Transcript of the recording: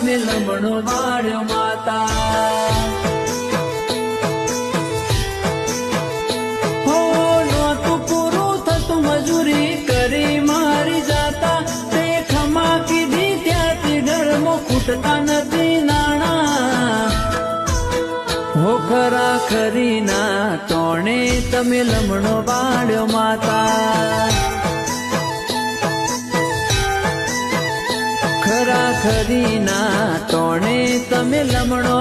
તમે લમણો વાળ્યો માતા હો નહોતું પૂરું થતું મજૂરી કરી મારી જાતા તે ખમા કીધી ત્યાંથી ઘરમાં ખૂટતા નથી નાણા હો ખરા ખરીના તોણે તમે લમણો વાળ્યો માતા ખરા ખરીના તોણે તમે લમણો